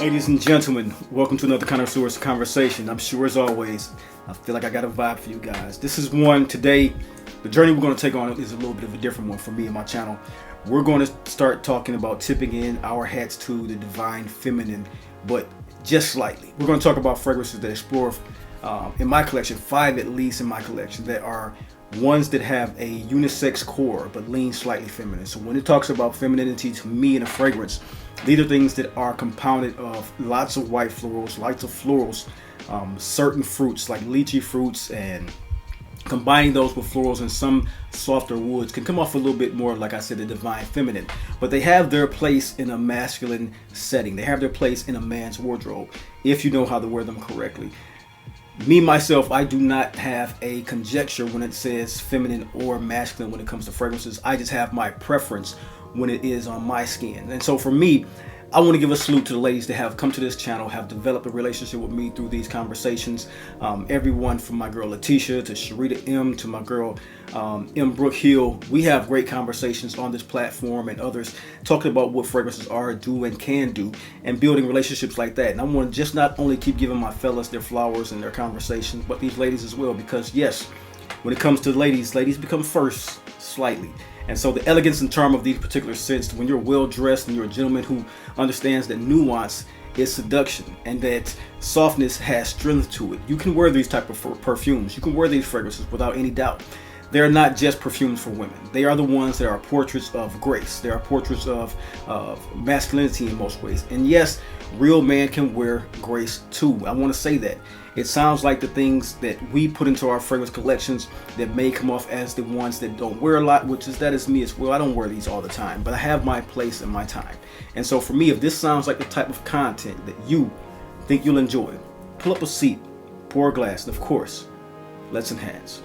Ladies and gentlemen, welcome to another Connoisseur conversation. I'm sure as always, I feel like I got a vibe for you guys. This is one today. The journey we're going to take on is a little bit of a different one for me and my channel. We're going to start talking about tipping in our hats to the divine feminine, but just slightly. We're going to talk about fragrances that explore, in my collection, 5 at least in my collection, that are ones that have a unisex core but lean slightly feminine. So when it talks about femininity to me in a fragrance, these are things that are compounded of lots of white florals, lots of florals, certain fruits like lychee fruits, and combining those with florals and some softer woods can come off a little bit more, like I said, the divine feminine. But they have their place in a masculine setting. They have their place in a man's wardrobe if you know how to wear them correctly. Me, myself, I do not have a conjecture when it says feminine or masculine when it comes to fragrances. I just have my preference when it is on my skin. And so for me, I want to give a salute to the ladies that have come to this channel, have developed a relationship with me through these conversations. Everyone from my girl Letitia to Sharita M to my girl M Brooke Hill. We have great conversations on this platform and others talking about what fragrances are, do, and can do, and building relationships like that. And I want to just not only keep giving my fellas their flowers and their conversations, but these ladies as well, because yes, when it comes to ladies become first slightly. And so the elegance and charm of these particular scents, when you're well dressed and you're a gentleman who understands that nuance is seduction and that softness has strength to it, you can wear these type of perfumes. You can wear these fragrances without any doubt. They're not just perfumes for women. They are the ones that are portraits of grace. They are portraits of masculinity in most ways. And yes, real man can wear grace too. I want to say that. It sounds like the things that we put into our fragrance collections that may come off as the ones that don't wear a lot, that is me as well. I don't wear these all the time, but I have my place and my time. And so for me, if this sounds like the type of content that you think you'll enjoy, pull up a seat, pour a glass, and of course, let's enhance.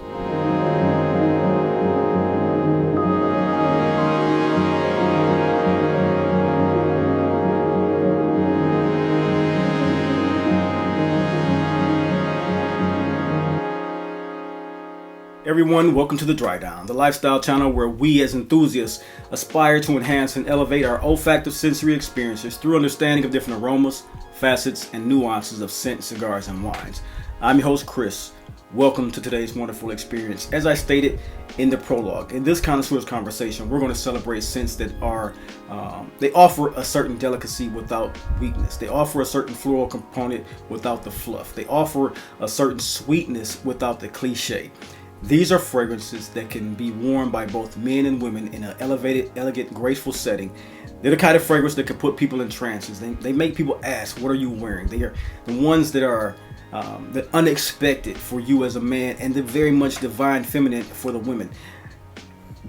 Everyone, welcome to the Drydown, the lifestyle channel where we as enthusiasts aspire to enhance and elevate our olfactive sensory experiences through understanding of different aromas, facets, and nuances of scent, cigars, and wines. I'm your host, Chris. Welcome to today's wonderful experience. As I stated in the prologue, in this Connoisseur's conversation, we're going to celebrate scents that are, they offer a certain delicacy without weakness. They offer a certain floral component without the fluff. They offer a certain sweetness without the cliche. These are fragrances that can be worn by both men and women in an elevated, elegant, graceful setting. They're the kind of fragrance that can put people in trances. They make people ask, what are you wearing? They are the ones that are the unexpected for you as a man, and the very much divine feminine for the women.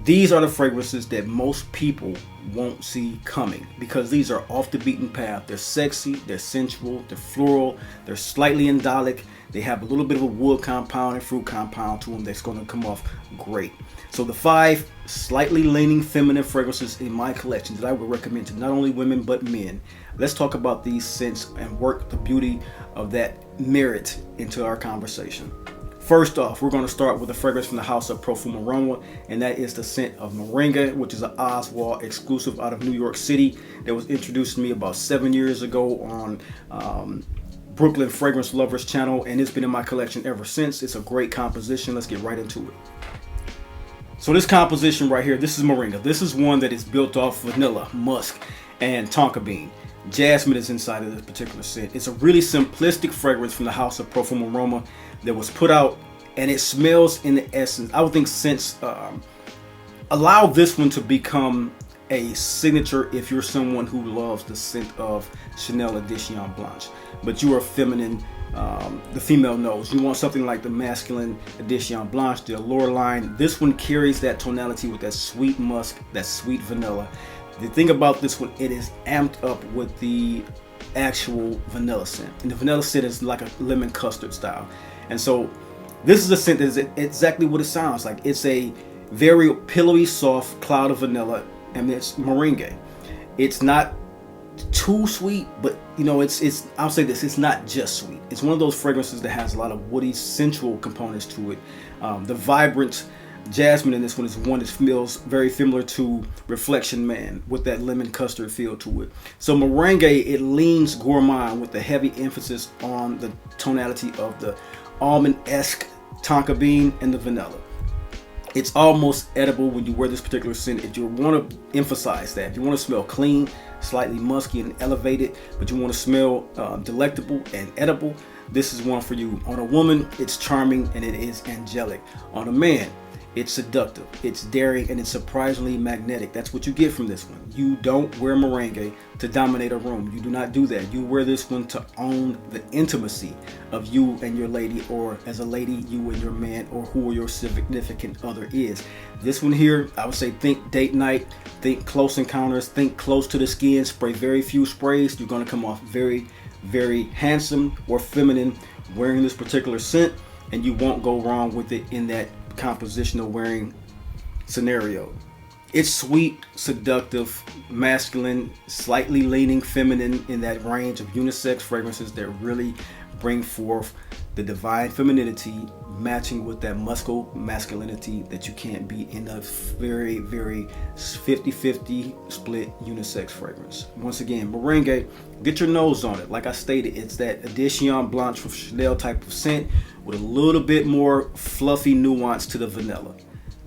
These are the fragrances that most people won't see coming because these are off the beaten path. They're sexy, they're sensual, they're floral, they're slightly indolic. They have a little bit of a wood compound and fruit compound to them that's going to come off great. So the 5 slightly leaning feminine fragrances in my collection that I would recommend to not only women but men. Let's talk about these scents and work the beauty of that merit into our conversation. First off, we're going to start with a fragrance from the house of Profumum Roma, and that is the scent of Meringa, which is an Oswald exclusive out of New York City that was introduced to me about 7 years ago on Brooklyn Fragrance Lovers channel, and it's been in my collection ever since. It's a great composition. Let's get right into it. So this composition right here, this is Meringa. This is one that is built off vanilla, musk, and tonka bean. Jasmine is inside of this particular scent. It's a really simplistic fragrance from the house of Profumum Roma that was put out, and it smells in the essence. I would think scents allow this one to become a signature if you're someone who loves the scent of Chanel Edition Blanche, but you are feminine. The female nose. You want something like the masculine Edition Blanche, the Allure line. This one carries that tonality with that sweet musk, that sweet vanilla. The thing about this one, it is amped up with the actual vanilla scent. And the vanilla scent is like a lemon custard style. And so this is a scent that is exactly what it sounds like. It's a very pillowy, soft cloud of vanilla, and it's Meringa. It's not too sweet, but you know, it's I'll say this, it's not just sweet. It's one of those fragrances that has a lot of woody, sensual components to it. The vibrant Jasmine in this one is one that smells very similar to Reflection Man with that lemon custard feel to it. So Meringa, it leans gourmand with the heavy emphasis on the tonality of the almond-esque tonka bean and the vanilla. It's almost edible when you wear this particular scent. If you want to emphasize that, if you want to smell clean, slightly musky and elevated, but you want to smell delectable and edible, this is one for you. On a woman, it's charming and it is angelic. On a man, it's seductive, it's daring, and it's surprisingly magnetic. That's what you get from this one. You don't wear Meringa to dominate a room. You do not do that. You wear this one to own the intimacy of you and your lady, or as a lady, you and your man, or who your significant other is. This one here, I would say think date night, think close encounters, think close to the skin, spray very few sprays. You're going to come off very, very handsome or feminine wearing this particular scent, and you won't go wrong with it in that compositional wearing scenario. It's sweet, seductive, masculine, slightly leaning feminine in that range of unisex fragrances that really bring forth the divine femininity matching with that muscle masculinity that you can't be in a very, very 50-50 split unisex fragrance. Once again, Meringa, get your nose on it. Like I stated, it's that Edition Blanche from Chanel type of scent with a little bit more fluffy nuance to the vanilla.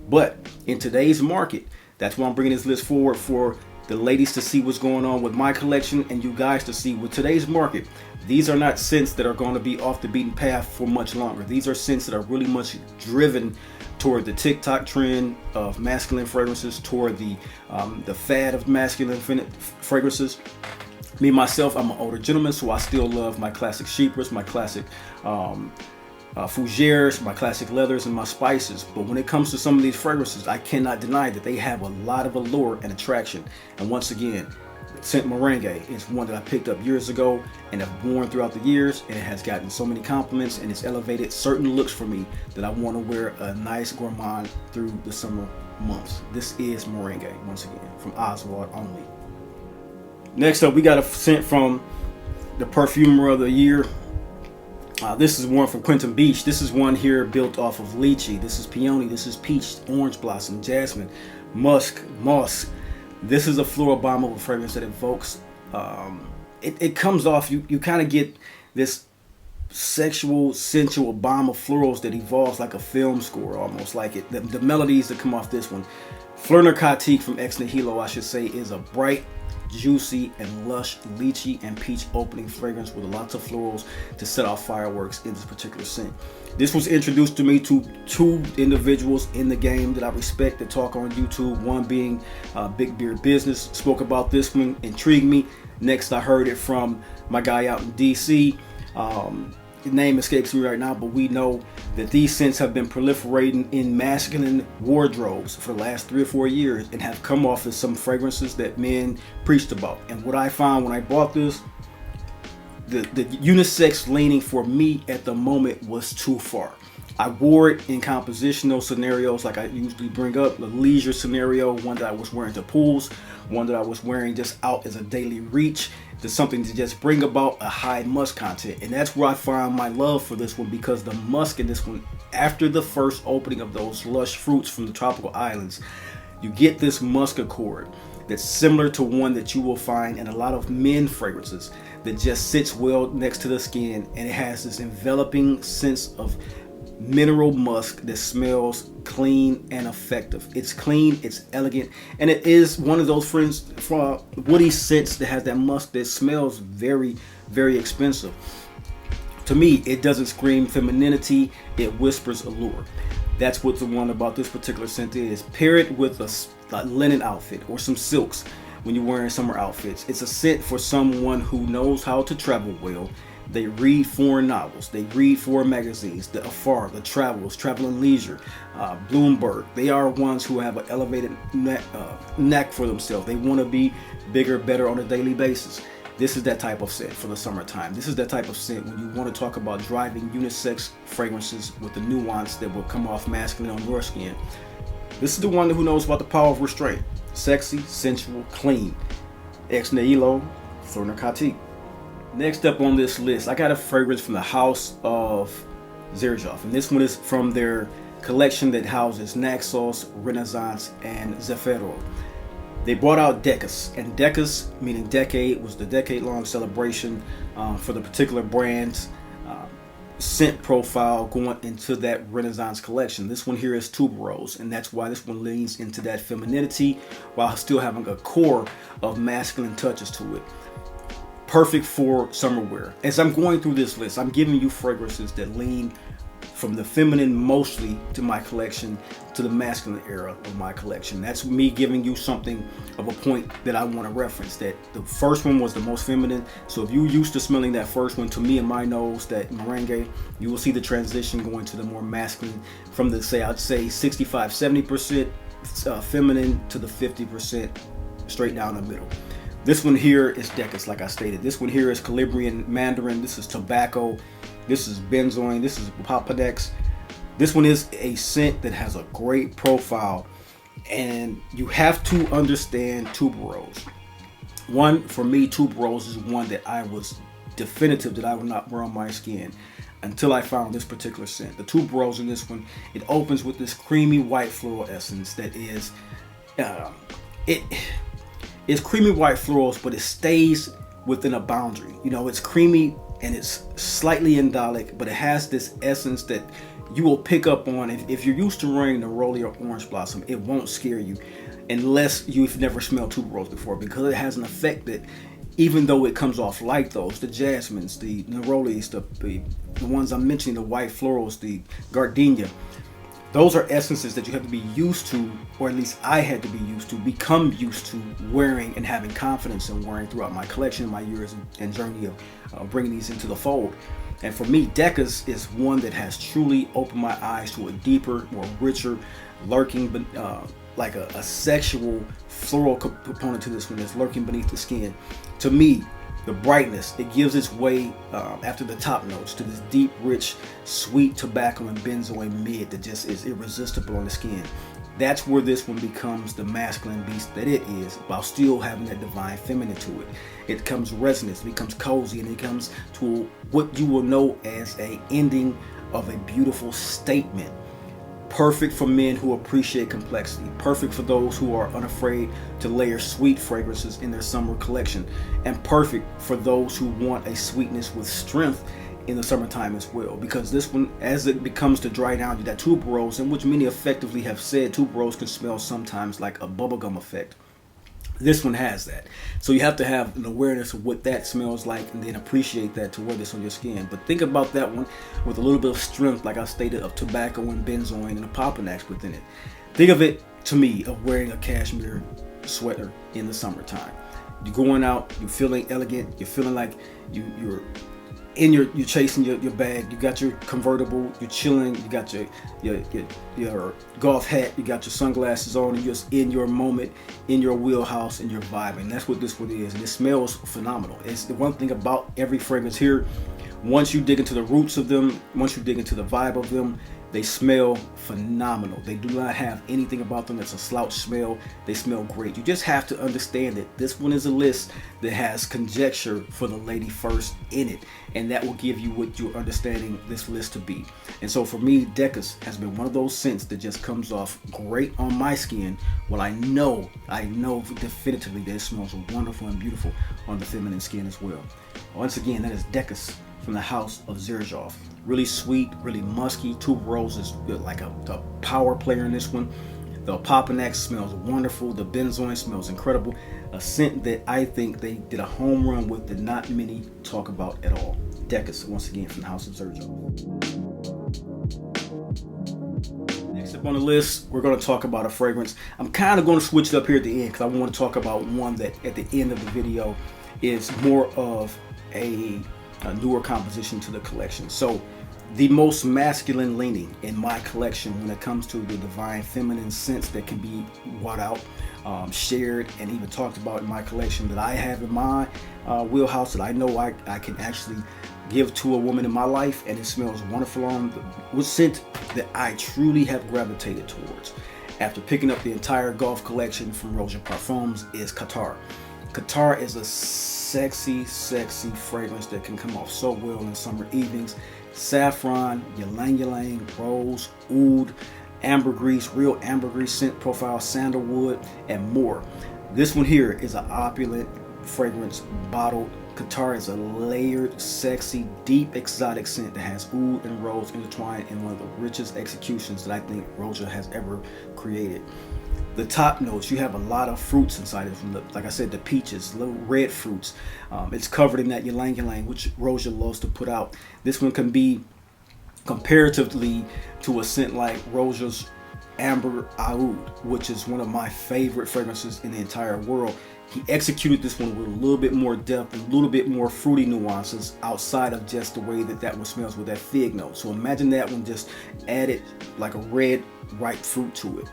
But in today's market, that's why I'm bringing this list forward for the ladies to see what's going on with my collection and you guys to see with today's market. These are not scents that are going to be off the beaten path for much longer. These are scents that are really much driven toward the TikTok trend of masculine fragrances, toward the fad of masculine fragrances. Me, myself, I'm an older gentleman, so I still love my classic chypres, my classic fougères, my classic leathers, and my spices. But when it comes to some of these fragrances, I cannot deny that they have a lot of allure and attraction. And once again, scent Meringa is one that I picked up years ago and have worn throughout the years, and it has gotten so many compliments and it's elevated certain looks for me that I want to wear a nice gourmand through the summer months. This is Meringa, once again, from Oswald only. Next up, we got a scent from the Perfumer of the Year. This is one from Quentin Beach. This is one here built off of lychee. This is peony. This is peach, orange blossom, jasmine, musk, moss. This is a floral bomb of a fragrance that evokes, it comes off, you kind of get this sexual, sensual bomb of florals that evolves like a film score, almost like it. The melodies that come off this one. Fleur Narcotique from Nihilo, I should say, is a bright, juicy, and lush lychee and peach opening fragrance with lots of florals to set off fireworks in this particular scent. This was introduced to me to two individuals in the game that I respect that talk on YouTube. One being Big Beard Business, spoke about this one, intrigued me. Next, I heard it from my guy out in DC. The name escapes me right now, but we know that these scents have been proliferating in masculine wardrobes for the last 3 or 4 years and have come off as some fragrances that men preached about. And what I found when I bought this, the unisex leaning for me at the moment was too far. I wore it in compositional scenarios like I usually bring up, the leisure scenario, one that I was wearing to pools, one that I was wearing just out as a daily reach, to something to just bring about a high musk content. And that's where I find my love for this one, because the musk in this one, after the first opening of those lush fruits from the tropical islands, you get this musk accord that's similar to one that you will find in a lot of men fragrances that just sits well next to the skin, and it has this enveloping sense of mineral musk that smells clean and effective. It's clean, it's elegant, and it is one of those woody scents that has that musk that smells very, very expensive. To me, it doesn't scream femininity, it whispers allure. That's what the one about this particular scent is. Pair it with a linen outfit or some silks when you're wearing summer outfits. It's a scent for someone who knows how to travel well. They read foreign novels, they read foreign magazines, the Afar, the Travels, Travel and Leisure, Bloomberg. They are ones who have an elevated knack for themselves. They want to be bigger, better on a daily basis. This is that type of scent for the summertime. This is that type of scent when you want to talk about driving unisex fragrances with the nuance that will come off masculine on your skin. This is the one who knows about the power of restraint. Sexy, sensual, clean. Nihilo, Fleur Narcotique. Next up on this list, I got a fragrance from the house of Xerjoff, and this one is from their collection that houses Naxos, Renaissance, and Zafiro. They brought out Decas, and Decas, meaning decade, was the decade-long celebration for the particular brand's scent profile going into that Renaissance collection. This one here is Tuberose, and that's why this one leans into that femininity while still having a core of masculine touches to it. Perfect for summer wear. As I'm going through this list, I'm giving you fragrances that lean from the feminine mostly to my collection to the masculine era of my collection. That's me giving you something of a point that I want to reference, that the first one was the most feminine. So if you're used to smelling that first one, to me and my nose, that Meringa, you will see the transition going to the more masculine from the, I'd say 65-70% feminine to the 50% straight down the middle. This one here is Decas, like I stated. This one here is Calabrian Mandarin. This is Tobacco. This is Benzoin. This is Papadex. This one is a scent that has a great profile, and you have to understand Tuberose. One, for me, Tuberose is one that I was definitive that I would not wear on my skin until I found this particular scent. The Tuberose in this one, it opens with this creamy white floral essence that is, it's creamy white florals, but it stays within a boundary. You know, it's creamy and it's slightly indolic, but it has this essence that you will pick up on. If you're used to wearing Neroli or Orange Blossom, it won't scare you unless you've never smelled Tuberose before, because it has an effect that, even though it comes off like those, the jasmines, the Nerolis, the ones I'm mentioning, the white florals, the gardenia, those are essences that you have to be used to, or at least I had to be used to, become used to wearing and having confidence in wearing throughout my collection, my years and journey of bringing these into the fold. And for me, Decas is one that has truly opened my eyes to a deeper, more richer, lurking, like a sexual floral component to this one that's lurking beneath the skin. To me, the brightness, it gives its way after the top notes to this deep, rich, sweet tobacco and benzoin mid that just is irresistible on the skin. That's where this one becomes the masculine beast that it is, while still having that divine feminine to it. It becomes resonance, it becomes cozy, and it comes to what you will know as a ending of a beautiful statement. Perfect for men who appreciate complexity. Perfect for those who are unafraid to layer sweet fragrances in their summer collection. And perfect for those who want a sweetness with strength in the summertime as well. Because this one, as it becomes to dry down, that Tuberose, in which many effectively have said Tuberose can smell sometimes like a bubblegum effect. This one has that. So you have to have an awareness of what that smells like and then appreciate that to wear this on your skin. But think about that one with a little bit of strength, like I stated, of tobacco and benzoin and a Papadex within it. Think of it, to me, of wearing a cashmere sweater in the summertime. You're going out, you're feeling elegant, you're feeling like you're chasing your bag, you got your convertible, you're chilling, you got your golf hat, you got your sunglasses on, and you're just in your moment, in your wheelhouse, and you're vibing. That's what this one is, and it smells phenomenal. It's the one thing about every fragrance here, once you dig into the roots of them, once you dig into the vibe of them, they smell phenomenal. They do not have anything about them that's a slouch smell. They smell great. You just have to understand that this one is a list that has conjecture for the lady first in it, and that will give you what you're understanding this list to be. And so for me, Decas has been one of those scents that just comes off great on my skin. Well, I know definitively that it smells wonderful and beautiful on the feminine skin as well. Once again, that is Decas from the house of Xerjoff. Really sweet, really musky. Tuberose is like a power player in this one. The Papadex smells wonderful. The benzoin smells incredible. A scent that I think they did a home run with that not many talk about at all. Decas, once again, from the house of Xerjoff. Next up on the list, we're going to talk about a fragrance. I'm kind of going to switch it up here at the end because I want to talk about one that at the end of the video is more of a newer composition to the collection. So the most masculine leaning in my collection when it comes to the divine feminine scents that can be brought out, shared, and even talked about in my collection that I have in my wheelhouse that I know I can actually give to a woman in my life, and it smells wonderful on the scent that I truly have gravitated towards after picking up the entire golf collection from Roja Parfums is Qatar. Qatar is a sexy fragrance that can come off so well in summer evenings. saffron, ylang ylang, rose, oud, ambergris, real ambergris scent profile, sandalwood, and more. This one here is an opulent fragrance bottled. Qatar is a layered, sexy, deep, exotic scent that has oud and rose intertwined in one of the richest executions that I think Roja has ever created. The top notes, you have a lot of fruits inside it, from the, like I said, the peaches, little red fruits. It's covered in that ylang ylang, which Roja loves to put out. This one can be comparatively to a scent like Roja's Amber Oud, which is one of my favorite fragrances in the entire world. He executed this one with a little bit more depth and a little bit more fruity nuances outside of just the way that one smells with that fig note. So imagine that one just added like a red ripe fruit to it.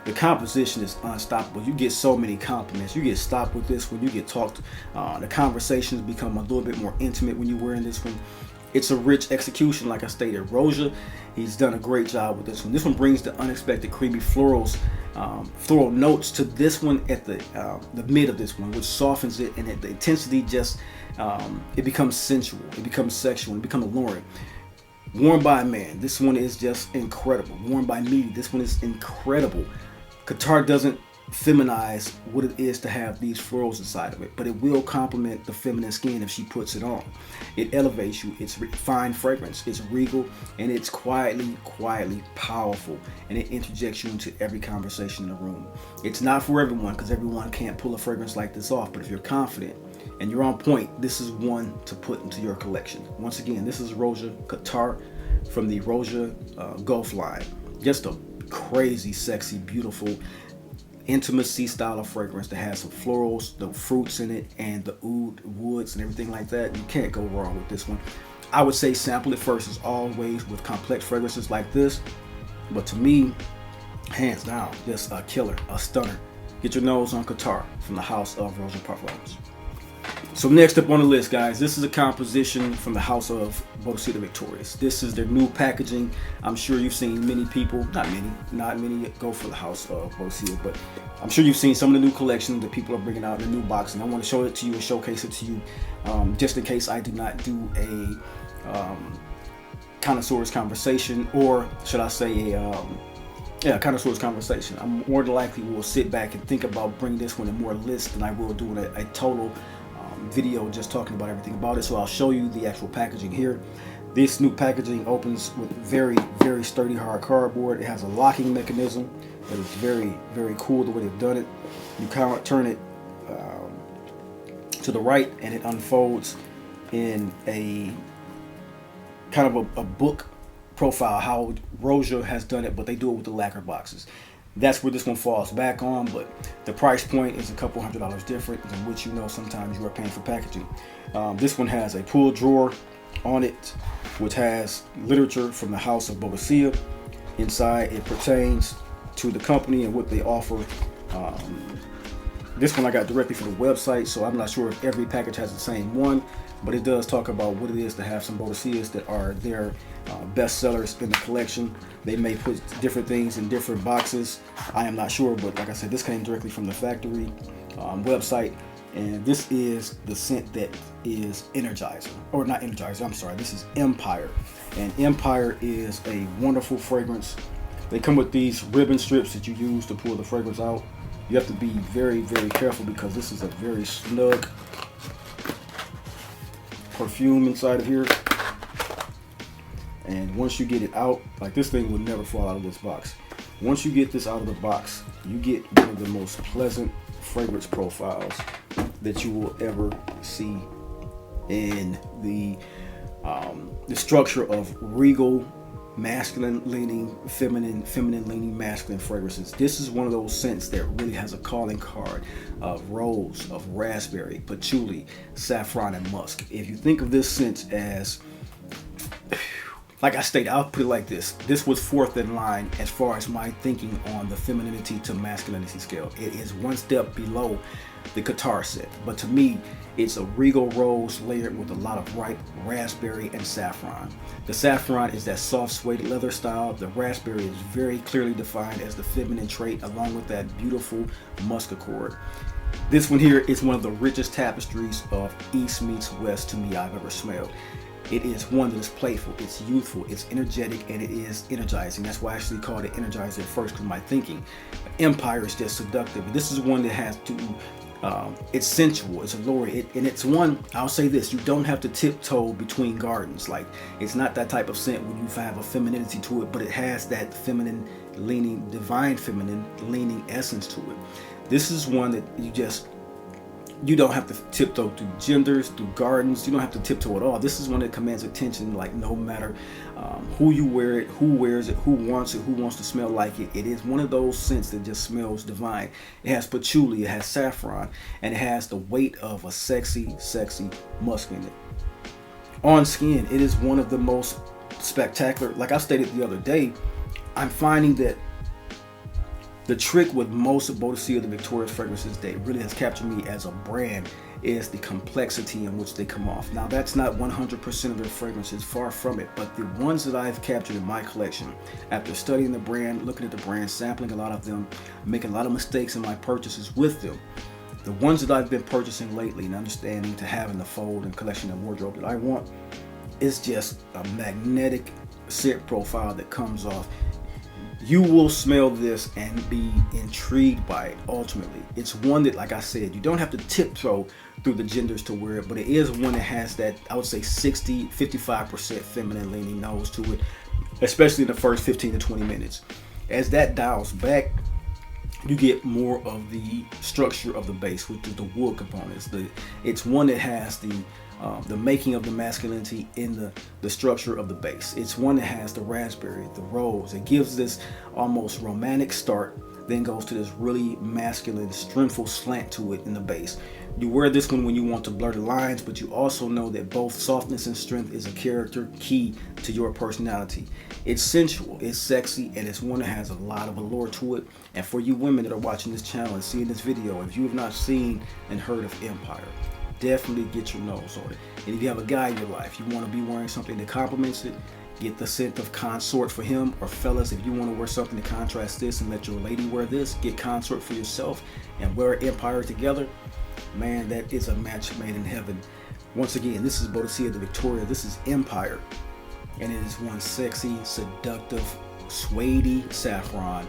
The composition is unstoppable. You get so many compliments. You get stopped with this one. You get talked. The conversations become a little bit more intimate when you're wearing this one. It's a rich execution, like I stated. Roja, he's done a great job with this one. This one brings the unexpected creamy floral notes to this one at the mid of this one, which softens it, and the intensity just it becomes sensual, it becomes sexual, it becomes alluring. Worn by a man, this one is just incredible. Worn by me, this one is incredible. Qatar doesn't feminize what it is to have these florals inside of it, but it will complement the feminine skin if she puts it on. It elevates you. It's fine fragrance. It's regal, and it's quietly powerful, and it interjects you into every conversation in the room. It's not for everyone, because everyone can't pull a fragrance like this off, but if you're confident and you're on point, this is one to put into your collection. Once again, this is Roja Qatar from the Roja Gulf line. Just a crazy, sexy, beautiful intimacy style of fragrance that has some florals, the fruits in it, and the oud, woods, and everything like that. You can't go wrong with this one. I would say sample it first, as always with complex fragrances like this, but to me, hands down, just a killer, a stunner. Get your nose on Qatar from the house of Roja Parfums. So next up on the list, guys, this is a composition from the house of Boadicea Victorious. This is their new packaging. I'm sure you've seen many people, not many go for the house of Boadicea, but I'm sure you've seen some of the new collection that people are bringing out in the new box, and I want to show it to you and showcase it to you, just in case I do not do a connoisseur's conversation, or should I say a connoisseur's conversation. I'm more than likely will sit back and think about bringing this one in more list than I will doing a total video just talking about everything about it. So I'll show you the actual packaging here. This new packaging opens with very sturdy hard cardboard. It has a locking mechanism that is very cool the way they've done it. You kind of turn it to the right, and it unfolds in a kind of a book profile, how Roja has done it, but they do it with the lacquer boxes. That's where this one falls back on, but the price point is a couple $100 different than what you know sometimes you are paying for packaging. This one has a pull drawer on it, which has literature from the house of Boadicea inside. It pertains to the company and what they offer. This one I got directly from the website, so I'm not sure if every package has the same one, but it does talk about what it is to have some Boadiceas that are their best sellers in the collection. They may put different things in different boxes. I am not sure, but like I said, this came directly from the factory website, and this is the scent that is Energizer, or not Energizer, I'm sorry, this is Empire. And Empire is a wonderful fragrance. They come with these ribbon strips that you use to pull the fragrance out. You have to be very careful, because this is a very snug perfume inside of here. And once you get it out, like, this thing will never fall out of this box. Once you get this out of the box, you get one of the most pleasant fragrance profiles that you will ever see in the structure of regal, masculine leaning, feminine leaning, masculine fragrances. This is one of those scents that really has a calling card of rose, of raspberry, patchouli, saffron, and musk. If you think of this scent as, like I stated, I'll put it like this. This was fourth in line as far as my thinking on the femininity to masculinity scale. It is one step below the Qatar scent, but to me, it's a regal rose layered with a lot of ripe raspberry and saffron. The saffron is that soft suede leather style. The raspberry is very clearly defined as the feminine trait, along with that beautiful musk accord. This one here is one of the richest tapestries of East meets West to me I've ever smelled. It is one that is playful, it's youthful, it's energetic, and it is energizing. That's why I actually called it energizer at first, because my thinking. Empire is just seductive. This is one that has to, it's sensual, it's alluring, and it's one, I'll say this, you don't have to tiptoe between gardens. Like, it's not that type of scent where you have a femininity to it, but it has that feminine leaning, divine feminine leaning essence to it. This is one that you don't have to tiptoe through genders, through gardens. You don't have to tiptoe at all. This is one that commands attention, like no matter who you wear it, who wears it, who wants to smell like it. It is one of those scents that just smells divine. It has patchouli, it has saffron, and it has the weight of a sexy musk in it. On skin, it is one of the most spectacular. Like I stated the other day, I'm finding that the trick with most of Boadicea, the Victoria's fragrances that really has captured me as a brand, is the complexity in which they come off. Now, that's not 100% of their fragrances, far from it, but the ones that I've captured in my collection, after studying the brand, looking at the brand, sampling a lot of them, making a lot of mistakes in my purchases with them, the ones that I've been purchasing lately and understanding to have in the fold and collection and wardrobe that I want, is just a magnetic scent profile that comes off. You will smell this and be intrigued by it. Ultimately, it's one that, like I said, you don't have to tiptoe through the genders to wear it, but it is one that has that, I would say, 55% feminine leaning nose to it, especially in the first 15 to 20 minutes. As that dials back, you get more of the structure of the base, which is the wood components. It's one that has the making of the masculinity in the structure of the base. It's one that has the raspberry, the rose. It gives this almost romantic start, then goes to this really masculine, strengthful slant to it in the base. You wear this one when you want to blur the lines, but you also know that both softness and strength is a character key to your personality. It's sensual, it's sexy, and it's one that has a lot of allure to it. And for you women that are watching this channel and seeing this video, if you have not seen and heard of Empire, definitely get your nose on it. And if you have a guy in your life, you want to be wearing something that complements it, get the scent of Consort for him. Or fellas, if you want to wear something to contrast this and let your lady wear this, get Consort for yourself and wear Empire together. Man, that is a match made in heaven. Once again, this is Boadicea de Victoria. This is Empire, and it is one sexy, seductive, suede saffron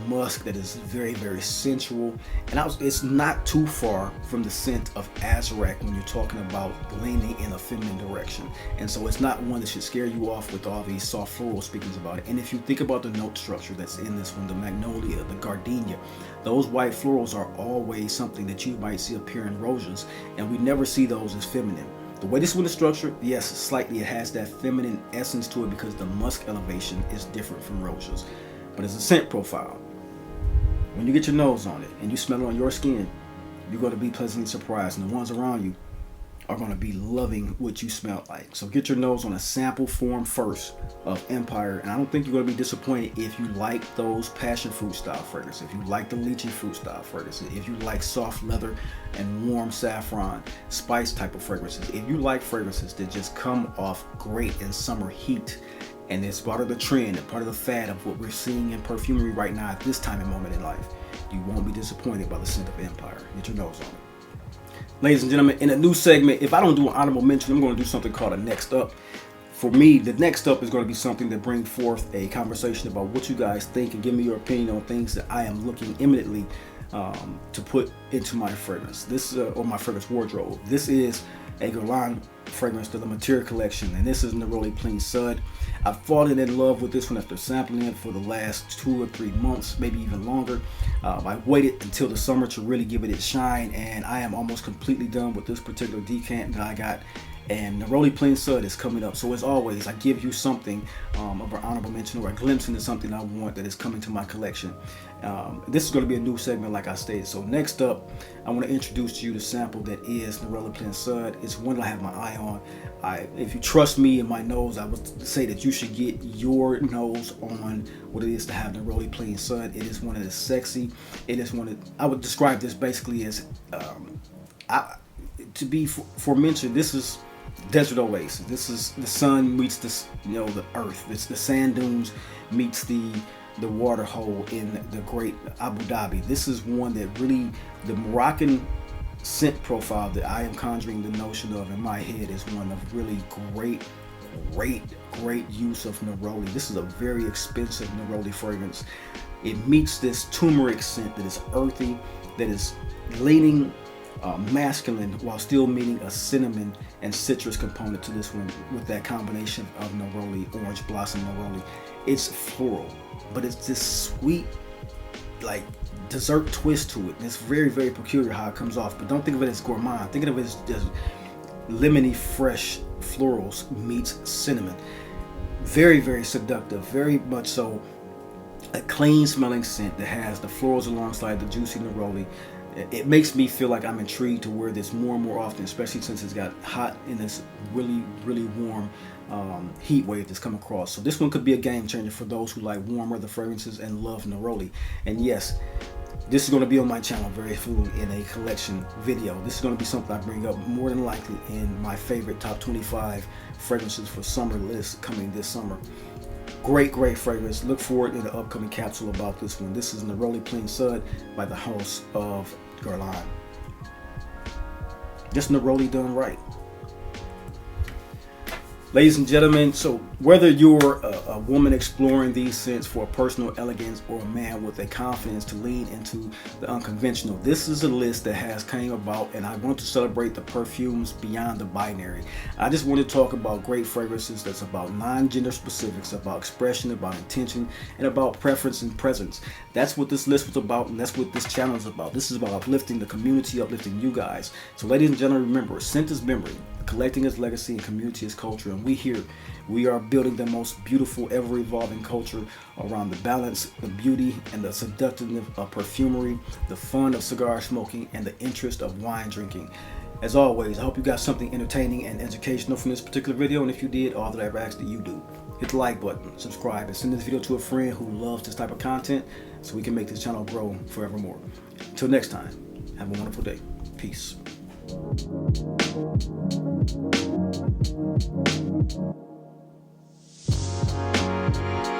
musk that is very, very sensual. And it's not too far from the scent of Azrak when you're talking about leaning in a feminine direction. And so it's not one that should scare you off with all these soft floral speakings about it. And if you think about the note structure that's in this one, the magnolia, the gardenia, those white florals are always something that you might see appear in Rojas, and we never see those as feminine. The way this one is structured, yes, slightly it has that feminine essence to it because the musk elevation is different from Rojas. But as a scent profile, when you get your nose on it and you smell it on your skin, you're going to be pleasantly surprised, and the ones around you are going to be loving what you smell like. So get your nose on a sample form first of Empire, and I don't think you're going to be disappointed if you like those passion fruit style fragrances, if you like the lychee fruit style fragrances, if you like soft leather and warm saffron spice type of fragrances, if you like fragrances that just come off great in summer heat. And it's part of the trend and part of the fad of what we're seeing in perfumery right now at this time and moment in life. You won't be disappointed by the scent of Empire. Get your nose on it. Ladies and gentlemen, in a new segment, if I don't do an honorable mention, I'm going to do something called a next up. For me, the next up is going to be something that brings forth a conversation about what you guys think and give me your opinion on things that I am looking imminently to put into my fragrance. Or my fragrance wardrobe. This is a Guerlain fragrance to the Materia collection, and this is Neroli Plein Sud. I've fallen in love with this one after sampling it for the last 2 or 3 months, maybe even longer. I waited until the summer to really give it its shine, and I am almost completely done with this particular decant that I got. And Neroli Plein Sud is coming up. So as always, I give you something of an honorable mention or a glimpse into something I want that is coming to my collection. This is going to be a new segment, like I stated. So next up, I want to introduce to you the sample that is Neroli Plein Sud. It's one that I have my eye on. If you trust me and my nose, I would say that you should get your nose on what it is to have Neroli Plein Sud. It is one that is sexy. It is one that I would describe this basically as, to be forementioned, this is desert oasis. This is the sun meets the earth. It's the sand dunes meets the water hole in the great Abu Dhabi. This is one that really, the Moroccan scent profile that I am conjuring the notion of in my head is one of really great use of Neroli. This is a very expensive Neroli fragrance. It meets this turmeric scent that is earthy, that is leaning masculine while still meeting a cinnamon and citrus component to this one with that combination of Neroli, orange blossom Neroli. It's floral, but it's this sweet, like, dessert twist to it. And it's very peculiar how it comes off, but don't think of it as gourmand. Think of it as just lemony fresh florals meets cinnamon. Very seductive, very much so a clean smelling scent that has the florals alongside the juicy Neroli. It makes me feel like I'm intrigued to wear this more and more often, especially since it's got hot in this really warm heat wave that's come across. So this one could be a game changer for those who like warm weather fragrances and love Neroli. And yes, this is going to be on my channel very soon in a collection video. This is going to be something I bring up more than likely in my favorite top 25 fragrances for summer list coming this summer. Great fragrance. Look forward to the upcoming capsule about this one. This is Neroli Plein by the house of Guerlain. Just Neroli done right. Ladies and gentlemen, so whether you're a woman exploring these scents for personal elegance or a man with a confidence to lean into the unconventional, this is a list that has came about, and I want to celebrate the perfumes beyond the binary. I just want to talk about great fragrances that's about non-gender specifics, about expression, about intention, and about preference and presence. That's what this list was about, and that's what this channel is about. This is about uplifting the community, uplifting you guys. So ladies and gentlemen, remember, scent is memory. Collecting is legacy and community is culture, and we are building the most beautiful, ever-evolving culture around the balance, the beauty, and the seductiveness of perfumery, the fun of cigar smoking, and the interest of wine drinking. As always, I hope you got something entertaining and educational from this particular video, and if you did, all that I ever ask that you do, hit the like button, subscribe, and send this video to a friend who loves this type of content so we can make this channel grow forevermore. Until next time, have a wonderful day. Peace. Thank you.